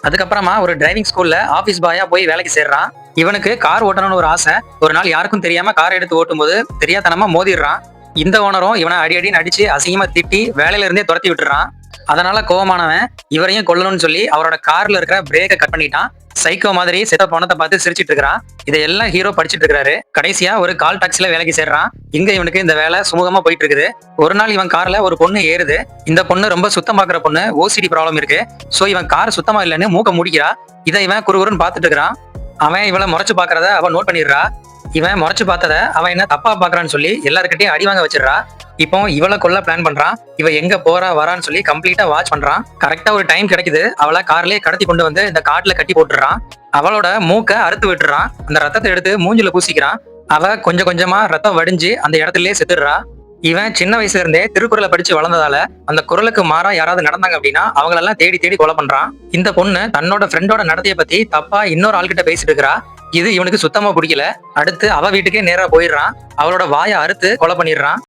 அதுக்கப்புறமா ஒரு டிரைவிங் ஸ்கூல்ல ஆபீஸ் பாயா போய் வேலைக்கு சேர்றான். இவனுக்கு கார் ஓட்டணும்னு ஒரு ஆசை. ஒரு நாள் யாருக்கும் தெரியாம கார் எடுத்து ஓட்டும்போது தெரியாதனமா மோதிடுறான். இந்த ஓனரும் இவனை அடி அடின்னு அடிச்சு அசிங்கமா திட்டி வேலையில இருந்தே துரத்தி விட்டுறான். அதனால கோவமானவன் இவரையும் கொல்லணும்னு சொல்லி அவரோட கார்ல இருக்கிற பிரேக்கை கட் பண்ணிட்டான். சைக்கோ மாதிரி செத்த பணத்தை பார்த்து சிரிச்சிட்டு இருக்கிறான். இதையெல்லாம் ஹீரோ படிச்சிட்டு இருக்காரு. கடைசியா ஒரு கால் டாக்ஸில வேலைக்கு சேர்றான். இங்க இவனுக்கு இந்த வேலை சுமூகமா போயிட்டு இருக்குது. ஒரு நாள் இவன் கார்ல ஒரு பொண்ணு ஏறுது. இந்த பொண்ணு ரொம்ப சுத்தம் பாக்குற பொண்ணு, ஓசிடி ப்ராப்ளம் இருக்கு. சோ இவன் கார் சுத்தமா இல்லைன்னு மூக்க முடிக்கிறா. இதை இவன் குறுகுறுன்னு பாத்துட்டு இருக்கிறான். அவன் இவளை முறைச்சு பாக்குறத அவன் நோட் பண்ணிடுறா. இவன் முறைச்சு பார்த்தத அவன் என்ன தப்பா பாக்குறான்னு சொல்லி எல்லாருக்கிட்டையும் அடி வாங்க வச்சிடறா. இப்போ இவளை கொல்ல பிளான் பண்றான். இவ எங்க போறா வரான்னு சொல்லி கம்ப்ளீட்டா வாட்ச் பண்றான். கரெக்டா ஒரு டைம் கிடைக்குது. அவளை கார்லயே கடத்தி கொண்டு வந்து இந்த காட்டுல கட்டி போட்டுறான். அவளோட மூக்க அறுத்து விட்டுறான். அந்த ரத்தத்தை எடுத்து மூஞ்சில பூசிக்கிறான். அவ கொஞ்சம் கொஞ்சமா ரத்தம் வடிஞ்சு அந்த இடத்துலயே செத்துடுறா. இவன் சின்ன வயசுல இருந்தே திருக்குறளை படிச்சு வளர்ந்ததால அந்த குரலுக்கு மாறா யாராவது நடந்தாங்க அப்படின்னா அவங்களெல்லாம் தேடி தேடி கொலை பண்றான். இந்த பொண்ணு தன்னோட ஃப்ரெண்டோட நடத்தைய பத்தி தப்பா இன்னொரு ஆள்கிட்ட பேசிட்டு இருக்கிறா. இது இவனுக்கு சுத்தமா பிடிக்கல. அடுத்து அவ வீட்டுக்கே நேரா போயிடுறான். அவளோட வாயை அறுத்து கொலை பண்ணிடுறான்.